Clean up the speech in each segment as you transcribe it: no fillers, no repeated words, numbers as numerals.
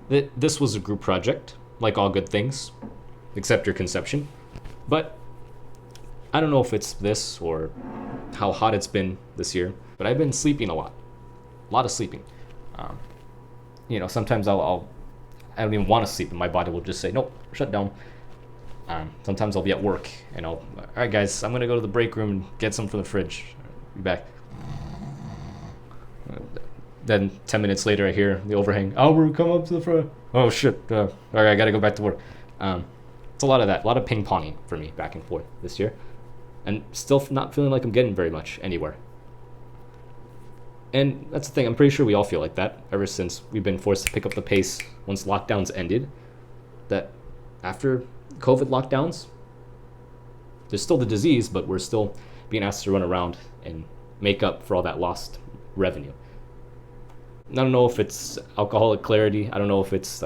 This was a group project, like all good things, except your conception. But I don't know if it's this or how hot it's been this year, but I've been sleeping a lot of sleeping. Um, sometimes I don't even want to sleep, and my body will just say, nope, shut down. Sometimes I'll be at work, and all right, guys, I'm gonna go to the break room and get some from the fridge. Be back. Then 10 minutes later, I hear the overhang. Albert, come up to the front. Oh shit! All right, I gotta go back to work. It's a lot of that, a lot of ping ponging for me back and forth this year, and still not feeling like I'm getting very much anywhere. And that's the thing. I'm pretty sure we all feel like that ever since we've been forced to pick up the pace once lockdowns ended. That after COVID lockdowns, there's still the disease, but we're still being asked to run around and make up for all that lost revenue. I don't know if it's alcoholic clarity. I don't know if it's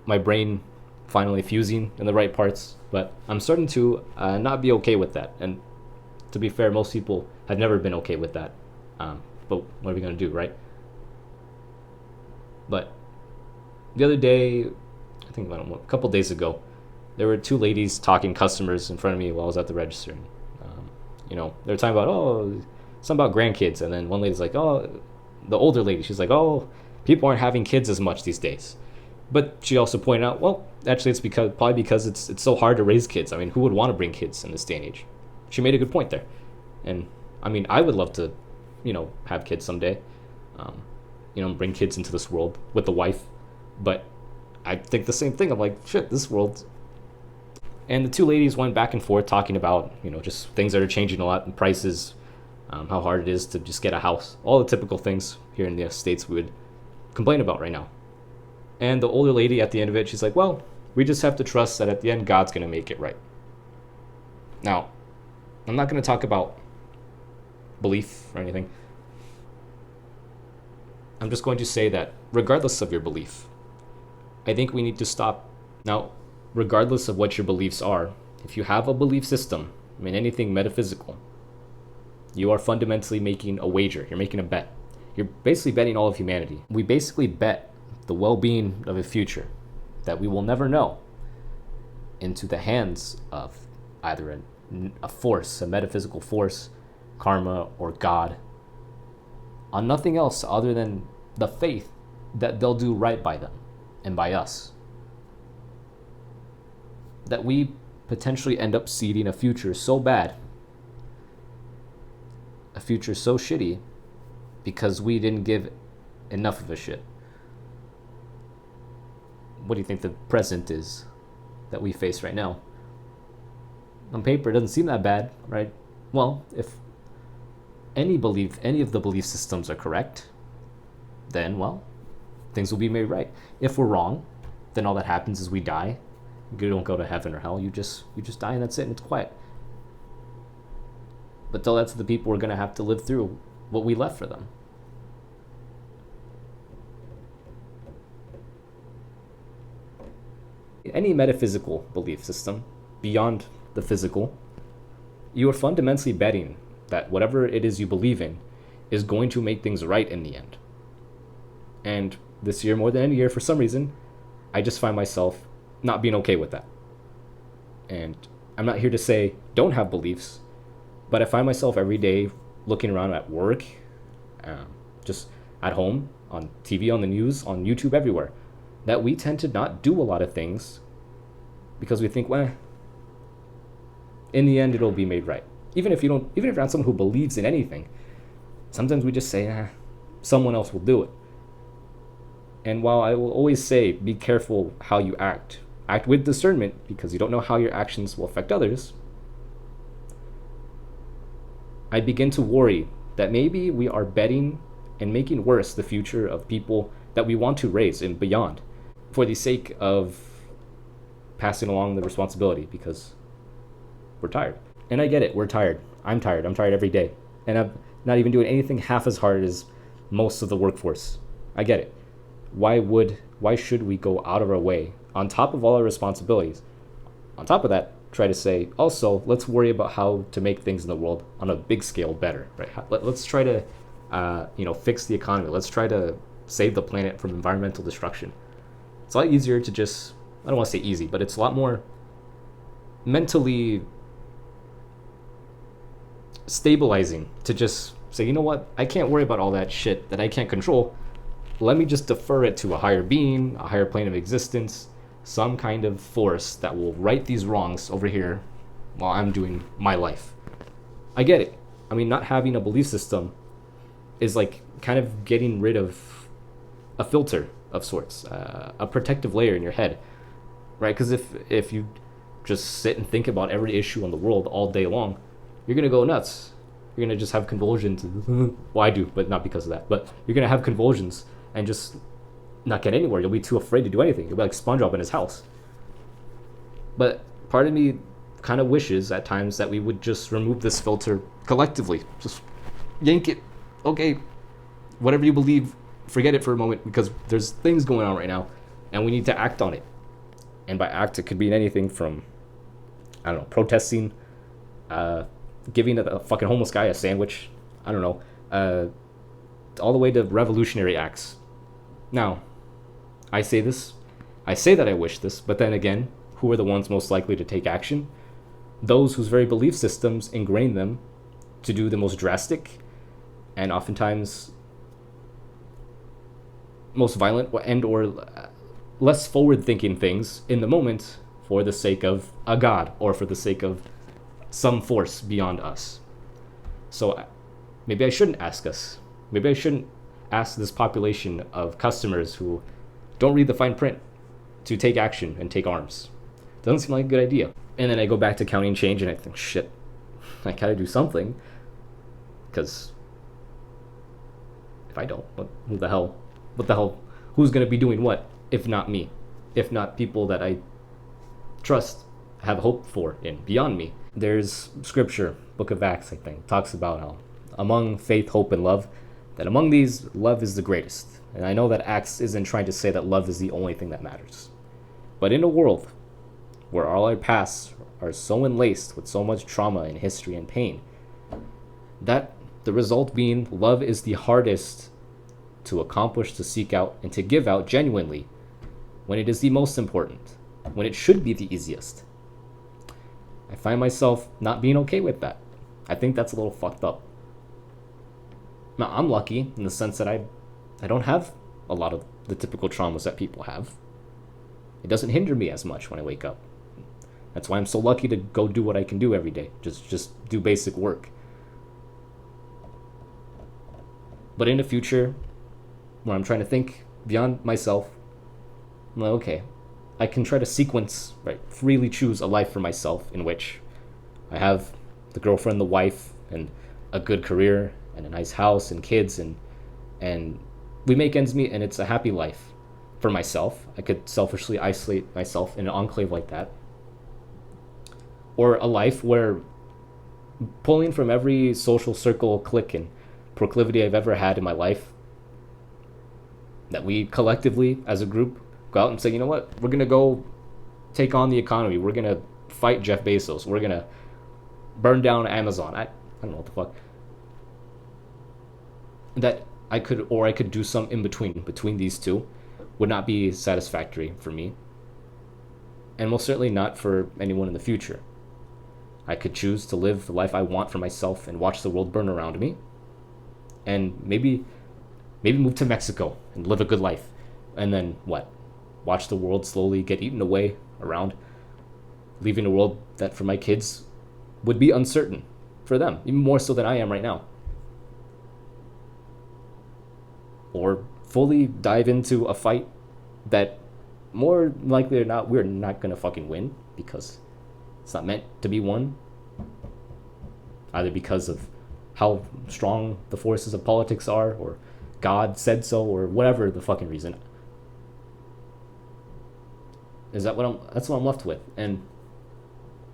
my brain finally fusing in the right parts, but I'm starting to not be okay with that. And to be fair, most people have never been okay with that. But what are we going to do, right? But the other day, I think a couple days ago, there were two ladies talking customers in front of me while I was at the register. They were talking about, something about grandkids. And then one lady's like, the older lady, she's like, people aren't having kids as much these days. But she also pointed out, well, actually, it's probably because it's so hard to raise kids. I mean, who would want to bring kids in this day and age? She made a good point there. And I mean, I would love to, have kids someday, bring kids into this world with the wife. But I think the same thing. I'm like, shit, this world. And the two ladies went back and forth talking about, just things that are changing a lot in prices, how hard it is to just get a house, all the typical things here in the States we would complain about right now. And the older lady at the end of it, she's like, well, we just have to trust that at the end, God's going to make it right. Now, I'm not going to talk about belief or anything. I'm just going to say that regardless of your belief, I think we need to stop. Now, regardless of what your beliefs are, if you have a belief system, anything metaphysical, you are fundamentally making a wager. You're making a bet. You're basically betting all of humanity. We basically bet the well-being of a future that we will never know into the hands of either a force, a metaphysical force, karma, or God, on nothing else other than the faith that they'll do right by them and by us. That we potentially end up seeding a future so bad, a future so shitty, because we didn't give enough of a shit. What do you think the present is that we face right now? On paper, it doesn't seem that bad, right? Well, if any of the belief systems are correct, then, well, things will be made right. If we're wrong, then all that happens is we die. You don't go to heaven or hell. You just die, and that's it, and it's quiet. But tell that to the people who are going to have to live through what we left for them. Any metaphysical belief system beyond the physical, you are fundamentally betting that whatever it is you believe in is going to make things right in the end. And this year, more than any year, for some reason, I just find myself not being okay with that. And I'm not here to say don't have beliefs, but I find myself every day looking around at work, just at home, on TV, on the news, on YouTube, everywhere, that we tend to not do a lot of things because we think, well, in the end, it'll be made right. Even if you're not someone who believes in anything, sometimes we just say, someone else will do it. And while I will always say, be careful how you act with discernment, because you don't know how your actions will affect others, I begin to worry that maybe we are betting and making worse the future of people that we want to raise and beyond for the sake of passing along the responsibility, because we're tired. And I get it, we're tired. I'm tired every day. And I'm not even doing anything half as hard as most of the workforce. I get it. Why should we go out of our way, on top of all our responsibilities, on top of that, try to say, also, let's worry about how to make things in the world on a big scale better, right? Let's try to, fix the economy. Let's try to save the planet from environmental destruction. It's a lot easier to just, I don't want to say easy, but it's a lot more mentally stabilizing to just say, you know what, I can't worry about all that shit that I can't control. Let me just defer it to a higher being, a higher plane of existence, some kind of force that will right these wrongs over here while I'm doing my life. I get it. I mean, not having a belief system is like kind of getting rid of a filter of sorts, a protective layer in your head, right? Because if you just sit and think about every issue in the world all day long, you're gonna go nuts. You're gonna just have convulsions. Well, I do, but not because of that. But you're gonna have convulsions and just not get anywhere. You'll be too afraid to do anything. You'll be like SpongeBob in his house. But part of me kind of wishes at times that we would just remove this filter collectively. Just yank it. Okay, whatever you believe, forget it for a moment, because there's things going on right now and we need to act on it. And by act, it could be anything from, I don't know, protesting, giving a fucking homeless guy a sandwich, I don't know, all the way to revolutionary acts. Now, I say that I wish this, but then again, who are the ones most likely to take action? Those whose very belief systems ingrain them to do the most drastic and oftentimes most violent and or less forward-thinking things in the moment for the sake of a god or for the sake of some force beyond us. So maybe I shouldn't ask us. Maybe I shouldn't ask this population of customers who don't read the fine print to take action and take arms. Doesn't seem like a good idea. And then I go back to counting change and I think, shit, I gotta do something. Because if I don't, what the hell, who's gonna be doing what if not me? If not people that I trust, have hope for in, beyond me. There's scripture, Book of Acts, I think, talks about how among faith, hope, and love, that among these, love is the greatest. And I know that Acts isn't trying to say that love is the only thing that matters. But in a world where all our pasts are so enlaced with so much trauma and history and pain, that the result being love is the hardest to accomplish, to seek out, and to give out genuinely when it is the most important, when it should be the easiest. I find myself not being okay with that. I think that's a little fucked up. Now, I'm lucky in the sense that I don't have a lot of the typical traumas that people have. It doesn't hinder me as much when I wake up. That's why I'm so lucky to go do what I can do every day. Just do basic work. But in the future, when I'm trying to think beyond myself, I'm like, okay, I can try to sequence, right, freely choose a life for myself in which I have the girlfriend, the wife, and a good career, and a nice house, and kids, and we make ends meet, and it's a happy life for myself. I could selfishly isolate myself in an enclave like that. Or a life where pulling from every social circle, clique, and proclivity I've ever had in my life, that we collectively, as a group, go out and say, you know what, we're going to go take on the economy. We're going to fight Jeff Bezos. We're going to burn down Amazon. I don't know what the fuck. That I could do some in between these two would not be satisfactory for me. And most certainly not for anyone in the future. I could choose to live the life I want for myself and watch the world burn around me. And maybe move to Mexico and live a good life. And then what? Watch the world slowly get eaten away around, leaving a world that for my kids would be uncertain for them, even more so than I am right now. Or fully dive into a fight that more likely or not, we're not going to fucking win because it's not meant to be won. Either because of how strong the forces of politics are, or God said so, or whatever the fucking reason. That's what I'm left with. And,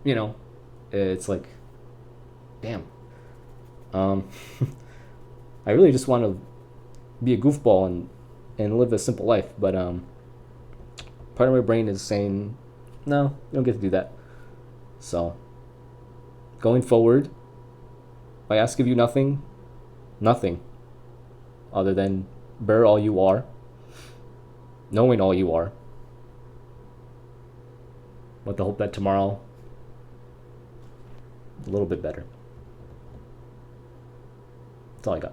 you know, it's like, damn. I really just want to be a goofball and live a simple life, but part of my brain is saying, no, you don't get to do that. So, going forward, I ask of you nothing other than bear all you are, knowing all you are, with the hope that tomorrow a little bit better. That's all I got.